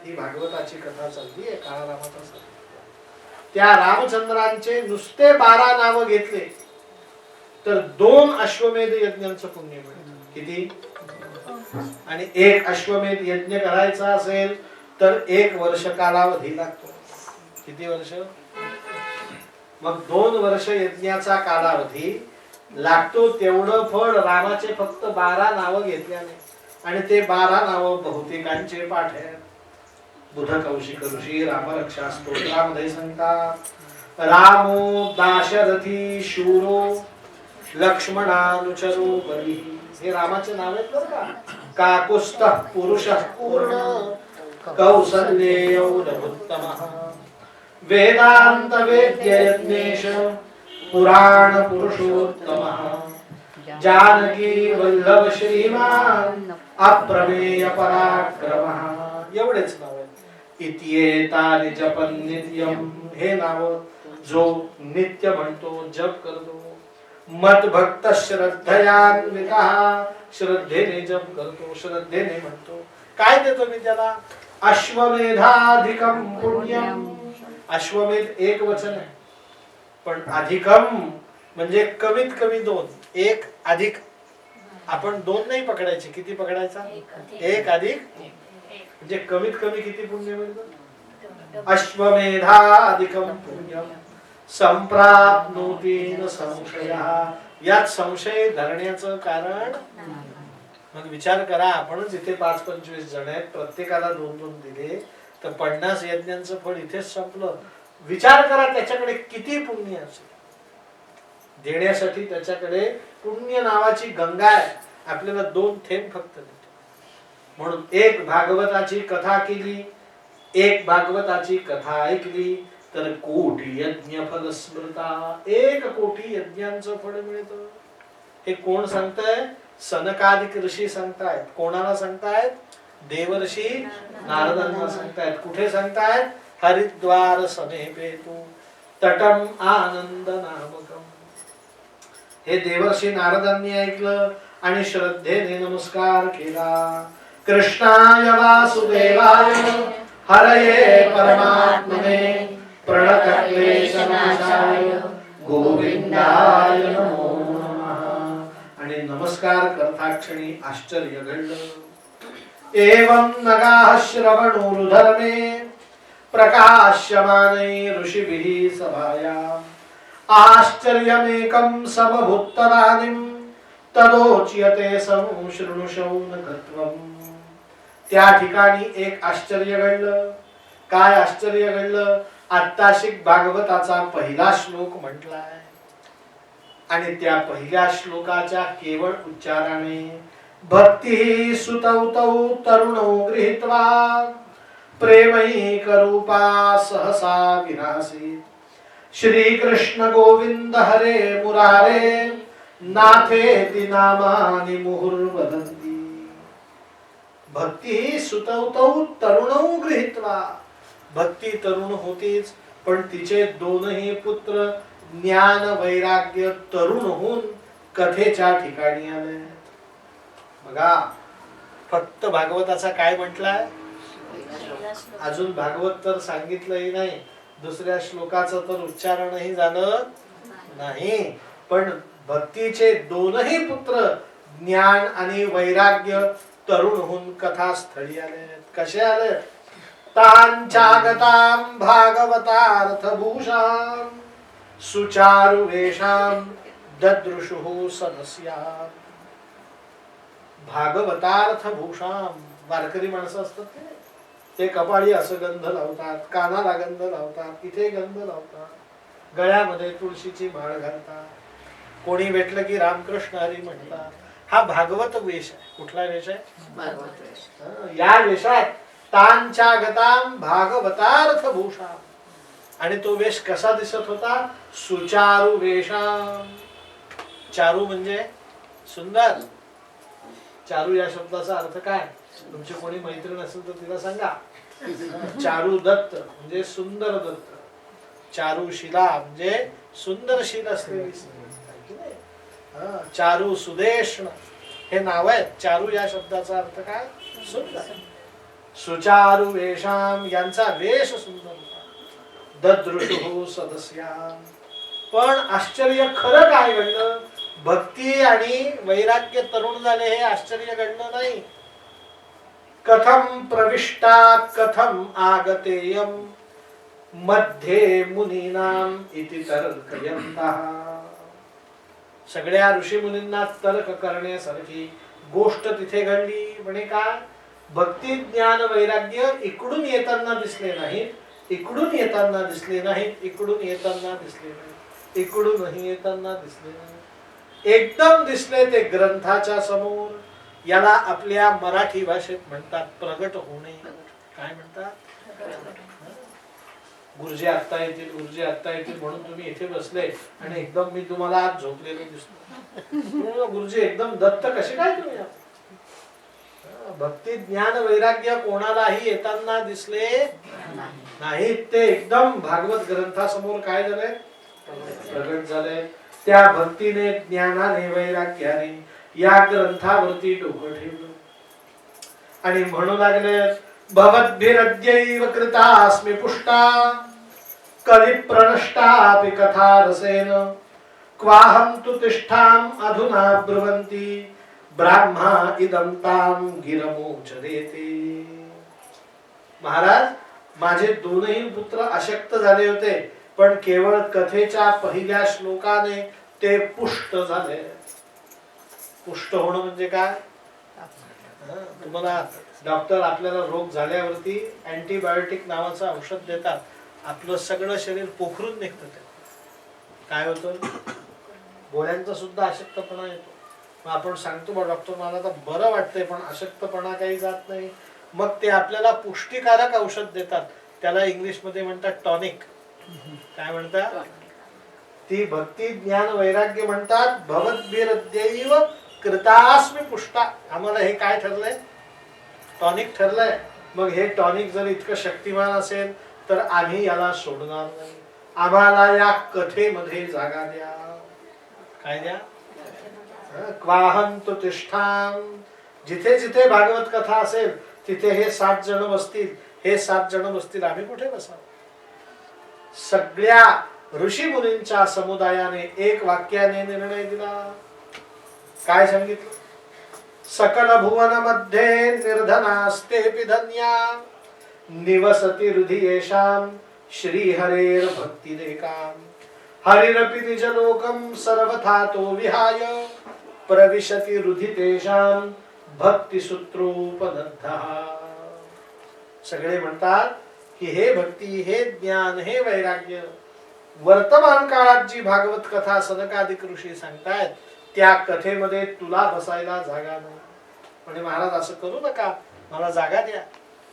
ही भागवताची कथा चालली आहे काळारामाचा सण. त्या रामचंद्रांचे नुसते 12 नाव घेतले तर 2 अश्वमेध यज्ञांचं पुण्य मिळतं. किती? आणि 1 अश्वमेध यज्ञ करायचा असेल तर 1 वर्ष कालावधी लागतो. किती वर्ष? मग 2 वर्ष यज्ञाचा कालावधी लागतो. तेवढं फळ रामाचे फक्त 12 नाव घेतल्याने, आणि ते 12 नाव बहुतेकांचे पाठ आहेत. बुध कौशिक ऋषी रामरक्षा स्तोत्रामध्ये सांगतात, रामो दाशरथी शूरो लक्ष्मणानुचरो बली. हे रामाचे नाव आहेत बरं का. काकुस्थ पुरुष पूर्ण कौसल्येयोधुत्तमः वेदांत वेद्य यज्ञेश पुराण पुरुषोत्तमः जानकी वल्लभ श्रीमान अप्रमेय पराक्रमः. एवढेच नाव आहेत. इत्येतानि जपन् नित्यम. हे नाव जो नित्य म्हणतो, जप करतो, मत भक्त श्रद्धयान्वितः, श्रद्धेने जप करतो, श्रद्धेने म्हणतो. काय देतो मी त्याला? अश्वमेधाधिकम पुण्यम. अश्वमेध 1 वचन आहे, पण अधिकम म्हणजे कमीत कमी 2. 1 अधिक, आपण 2 नाही पकडायचे. किती पकडायचा? 1 अधिक म्हणजे कमीत कमी किती पुण्य मिळतं? अश्वमेधाधिकम पुण्यम संप्राप्नोति न संशयः. यात संशय धरण्याचं कारण. मग विचार करा, आपणच इथे 5-25 जण आहेत, प्रत्येकाला 2-2 दिले तर 50 यज्ञांचं फळ इथेच संपलं. विचार करा त्याच्याकडे किती पुण्य असेल. देण्यासाठी त्याच्याकडे पुण्य नावाची गंगा आहे. आपल्याला 2 थेंब फक्त देतो. म्हणून 1 भागवताची कथा केली, 1 भागवताची कथा ऐकली तर कोटी यज्ञ फल स्मृता. 1 कोटी यज्ञांचं फळ मिळतं. हे कोण सांगताय? सनकादिक ऋषी सांगतायत. कोणाला सांगतायत? देवर्षी नारदांना सांगतायत. कुठे सांगतायत? हरिद्वार समेपेतु तटम आनंद नामकम. हे देवर्षी नारदांनी ऐकलं आणि श्रद्धेने नमस्कार केला. कृष्णाय वासुदेवाय हरये परमात्मने प्रणतक्लेशनाशाय गोविंदाय नमो नमः. आणि नमस्कार करताक्षणी आश्चर्य घडलं. एवं नगाः श्रवणोरुधर्मे प्रकाश्यमाने ऋषिभिः सभायाम् आश्चर्यमेकं समभूत्तदानीं तदोच्यते संशृणुशौनकत्वम्. त्या ठिकाणी एक आश्चर्य घडलं. काय आश्चर्य घडलं? आत्ताशिक भागवताचा पहिला श्लोक म्हटलाय आणि त्या पहिल्या श्लोकाच्या केवळ उच्चाराने भक्ती सुतौ तौ तरुणौ गृहीत्वा प्रेमैकरूपा सहसा विनासी. श्री कृष्ण गोविंद हरे मुरारे नाथेति नामानि मुहुर्वदन्ति. भक्ती सुतौ तौ तरुणौ गृहीत्वा. भक्ती तरुण होतीच, पण तिचे 2ही पुत्र ज्ञान वैराग्य तरुण होऊन कथेच्या ठिकाणी आले. बघा, फक्त भागवताचा काय म्हटलाय? अजून भागवत तर सांगितलंही नाही, दुसऱ्या श्लोकाचं तर उच्चारणही झालं नाही, पण भक्तीचे 2ही पुत्र ज्ञान आणि वैराग्य तरुण होऊन कथास्थळी आले. कसे आले? तांचागतां भागवतार्थभूषां सुचारुवेषां ददृशुः सदस्याः. भागवतार्थभूषां, वारकरी माणसं असतात ते कपाळी असं गंध लावतात, कानाला गंध लावतात, इथे गंध लावतात, गळ्यामध्ये तुळशीची माळ घालतात, कोणी भेटलं की रामकृष्ण हरी म्हणतात. हा भागवत वेश आहे. कुठला वेश आहे? भागवत वेश. या वेशात तांचागतां भागवतार्थभूषां. आणि तो वेश कसा दिसत होता? सुचारु वेशां. चारू म्हणजे सुंदर. चारू या शब्दाचा अर्थ काय? तुमची कोणी मैत्रीण असेल तर तिला सांगा. चारू दत्त म्हणजे सुंदर दत्त. चारुशिला म्हणजे सुंदर शील असलेली. चारू सुदेश हे नाव आहे. चारू या शब्दाचा अर्थ काय? सुंदर. सुचारु वेशाम, यांचा वेश सुंदर होता. ददृशुः सदस्याम. पण आश्चर्य खरं काय घडलं? भक्ती आणि वैराग्य तरुण झाले हे आश्चर्य घडलं नाही. कथम प्रविष्टा कथम आगतेयम मध्ये मुनीनाम इति तर्कयन्तः. सगळ्या ऋषी मुनींना तर्क करण्यासारखी गोष्ट तिथे घडली. म्हणे काय? भक्ती ज्ञान वैराग्य इकडून येताना दिसले नाहीत, इकडून येताना दिसले नाहीत, इकडून येताना दिसले नाहीत, इकडूनही येताना दिसले नाहीत, एकदम दिसले ते ग्रंथाच्या समोर. याला आपल्या मराठी भाषेत म्हणतात प्रगट होणे. काय म्हणतात? गुरुजी आत्ता येतील, गुरुजी आत्ता येतील म्हणून तुम्ही इथे बसले आणि एकदम मी तुम्हाला आज झोपलेलो दिसतो. गुरुजी एकदम दत्त कसे काय तुम्ही? भक्ती ज्ञान वैराग्य कोणालाही येताना दिसले नाही, ते एकदम भागवत ग्रंथासमोर काय झाले? प्रगट झाले. त्या भक्तीने ज्ञानाने वैराग्याने या ग्रंथावरती डोकं ठेवलं आणि म्हणू लागले भवद्भिरद्यैव कृतास्मि पुष्टा कलिप्रनष्टापि कथा रसेन क्वाहं तु तिष्ठाम अधुना ब्रुवन्ति ब्राह्मा इदं तां गिरमोचरेते. महाराज, माझे दोनही पुत्र अशक्त झाले होते, पण केवळ कथेच्या पहिल्या श्लोकाने ते पुष्ट झाले. पुष्ट होणं म्हणजे काय? तुम्हाला डॉक्टर आपल्याला रोग झाल्यावरती अँटीबायोटिक नावाचं औषध देतात. आपलं सगळं शरीर पोखरून निघतं. ते काय होतं? गोळ्यांचा सुद्धा अशक्तपणा येतो. मग आपण सांगतो बा डॉक्टर मला तर बरं वाटतंय पण अशक्तपणा काही जात नाही. मग ते आपल्याला पुष्टिकारक औषध देतात. त्याला इंग्लिश मध्ये म्हणतात टॉनिक. काय म्हणतात? ती भक्ती ज्ञान वैराग्य म्हणतात भवद्भिरद्यैव कृतास्मि पुष्टा. आम्हाला हे काय ठरलंय? टॉनिक ठरलंय. मग हे टॉनिक जर इतकं शक्तिमान असेल तर आम्ही याला सोडणार नाही. आम्हाला या कथेमध्ये जागा द्या. काय द्या? क्वाहं तु तिष्ठाम. जिथे जिथे भागवत कथा असेल तिथे हे 7 जण बसतील. हे 7 जण बसतील, आम्ही कुठे बसावं? सगळ्या ऋषी मुनींच्या समुदायाने एक वाक्याने निर्णय दिला. काय सांगितलं? सकल भुवन मध्ये निर्धनास्तेपि धन्या निवसति हृदयेषां श्रीहरेर भक्तिरेकां हरिरपि निजलोकं सर्वथा तो विहाय प्रविशति हृदितेषां भक्तिसूत्रोपनद्धः. सगळे म्हणतात की हे भक्ती, हे ज्ञान, हे वैराग्य वर्तमान काळात जी भागवत कथा सनकादिक ऋषी सांगतायत त्या कथेमध्ये तुला बसायला जागा नाही. म्हणजे महाराज असं करू नका, मला जागा द्या.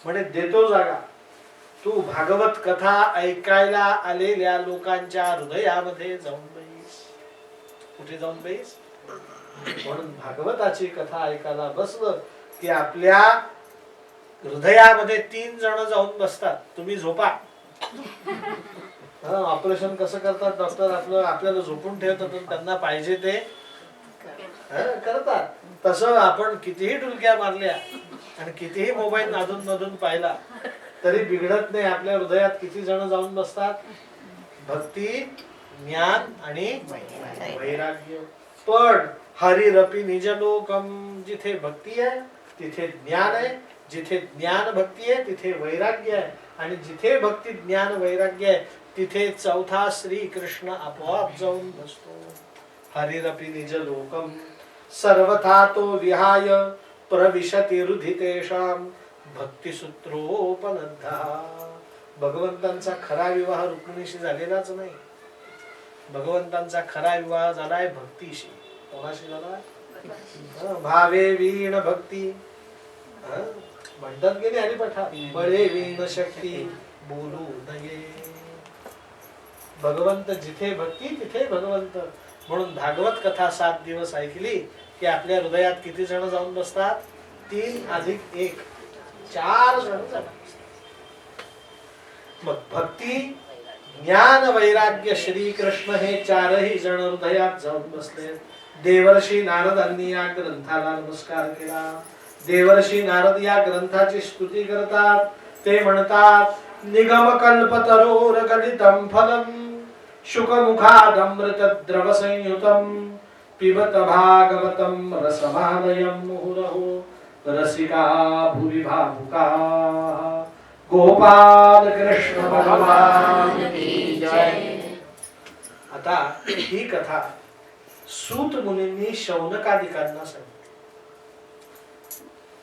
म्हणे देतो जागा. तू भागवत कथा ऐकायला आलेल्या लोकांच्या हृदयामध्ये जाऊन बैस. कुठे जाऊन बैस? म्हणून भागवताची कथा ऐकायला बसलं की आपल्या हृदयामध्ये 3 जण जाऊन बसतात. तुम्ही झोपा. ऑपरेशन कसं करतात डॉक्टर? आपल्याला झोपून ठेवतात, त्यांना पाहिजे ते करतात. तसं आपण कितीही डुलक्या मारल्या आणि कितीही मोबाईल नादून मधून पाहिला तरी बिघडत नाही. आपल्या हृदयात किती जण जाऊन बसतात? भक्ती, ज्ञान आणि वैराग्य. पण हरिरपि निजलोकम. जिथे भक्ती आहे तिथे ज्ञान आहे, जिथे ज्ञान भक्ती आहे तिथे वैराग्य आहे, आणि जिथे भक्ती ज्ञान वैराग्य आहे तिथे चौथा श्री कृष्ण आपोआप जाऊन बसतो. हरिरपि निजलोकम सर्वथा तो विहाय प्रविशति हृदितेषां भक्तिसूत्रोपनद्धः. भगवंतांचा खरा विवाह रुक्मिणीशी झालेलाच नाही. भगवंतांचा खरा विवाह झालाय भक्तीशी. कोणाशी झाला? भावे वीण भक्ती. म्हणतात गेले हरिपठा बळे वीण शक्ती बोलू नये. भगवंत जिथे भक्ती तिथे भगवंत. म्हणून भागवत कथा 7 दिवस ऐकली की आपल्या हृदयात किती जण जाऊन बसतात? 3 + 1 4 जण जाऊन बसतात. मग भक्ती, ज्ञान, वैराग्य, श्रीकृष्ण हे 4ही जण हृदयात जाऊन बसले. देवर्षी नारदांनी या ग्रंथाला नमस्कार केला. देवर्षी नारद या ग्रंथाची स्तुती करतात. ते म्हणतात निगम कल्पतरोर गलितम फलम शुकमुखादमृत द्रव संयुतम पिबत भागवतम रसमालयम मुहुरहो रसिका भुवि भावुका. गोपाल कृष्ण भगवान की जय. आता ही कथा सूत मुनींनी शौनकादिकांना सांगितली.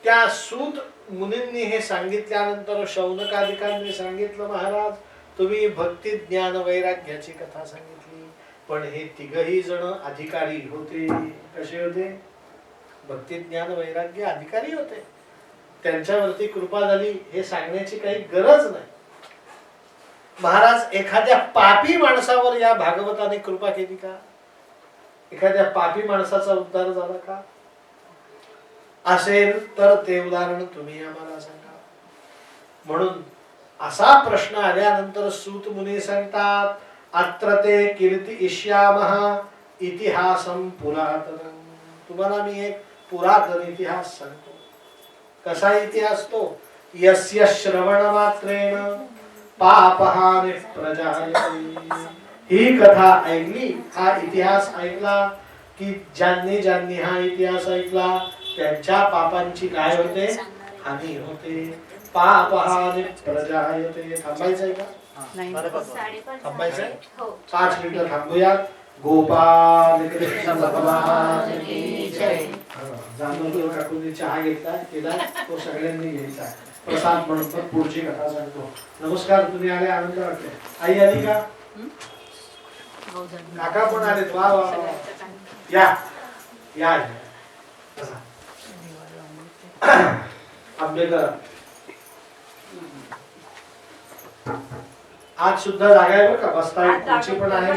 त्या सूत मुनींनी हे सांगितल्यानंतर शौनकादिकांनी सांगितलं महाराज तुम्ही भक्ती ज्ञान वैराग्याची कथा सांगितली, पण हे तिघही जण अधिकारी होते. कसे होते? भक्ती ज्ञान वैराग्य अधिकारी होते. त्यांच्यावरती कृपा झाली हे सांगण्याची काही गरज नाही. महाराज एखाद्या पापी माणसावर या भागवताने कृपा केली का? एखाद्या पापी माणसाचा उद्धार झाला का? असेल तर ते उदाहरण तुम्ही आम्हाला सांगा. म्हणून असा प्रश्न आल्यानंतर सूत मुनी सांगतात अत्र ते कीर्ती इष्यामः इतिहासं पुरातनं. तुम्हाला मी एक पुरातन इतिहास सांगतो. कसा इतिहास तो? यस्य श्रवण मात्रेण पापहानि प्रजायते. ही कथा ऐकली, हा इतिहास ऐकला की ज्यांनी ज्यांनी हा इतिहास ऐकला त्यांच्या पापांची काय होते? हानी होते. पापहानि प्रजायते. थांबायचंय का? थांबायचंय? 5 मिनिटं थांबूयात. गोपाल कृष्ण भगवान की जय. जाणवतो काकूंनी चहा घेतला केला तो सगळ्यांनी घ्यायचा. प्रसाद म्हणून पण पुढची कथा सांगतो. नमस्कार, तुम्ही आले, आनंद वाटते. आई आली का? काका पण आले. वा वा वा. या या आंबेकर. आज सुद्धा जागा आहे बरं का, बसता खुर्ची पण आहे.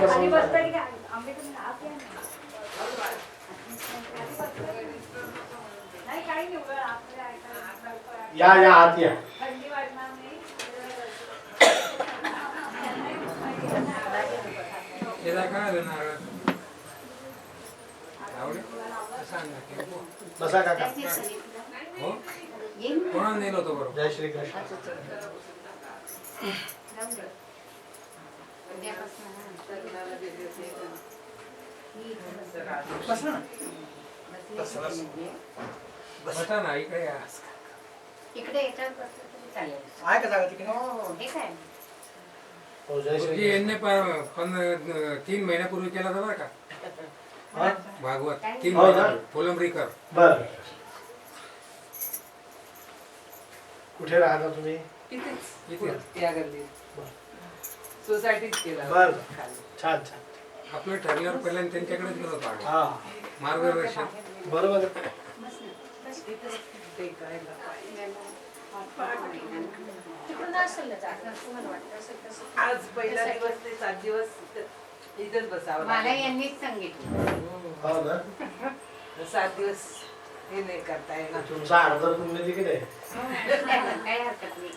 या या आत या. बसा काका. जय श्री कृष्ण. बसा ना इकडे या. इकडे येतात चालेल. आहे का जागा तिकडे? हो हे काय यांनी 3 महिन्यापूर्वी केला होता बरं का भागवत. 3 महिन्यापूर्वी फुलंब्रीकर. बर. कुठे राहता तुम्ही? या गल्ली सोसायटीत केला. बर. छान छान. आपलं ठरल्यावर पहिल्यांदा त्यांच्याकडेच गेलो होतो. हा मार्गदर्शन बरोबर. आज पहिला दिवस ते 7 दिवस इथेच बसावं. मला यांनीच सांगितलं. हो ना. 7 दिवस हे नाही करता येणार. तुमचा अर्ध पुण्य तिकडे आहे. काय हरकत नाही.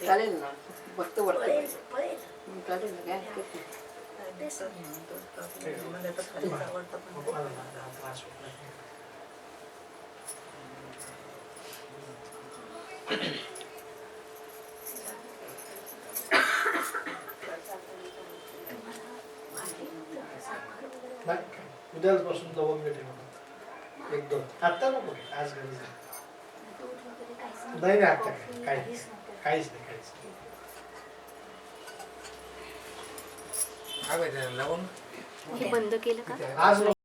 चालेल ना, फक्त वरती चालेल ना, काय हरकत नाही. नाही उद्यापासून लवंग ठेवा एक दोन आत्ता नको आज घरी जा. नाही नाही आता काहीच काहीच नाही काहीच नाही. काय माहिती लवंग हे बंद केलं का? आज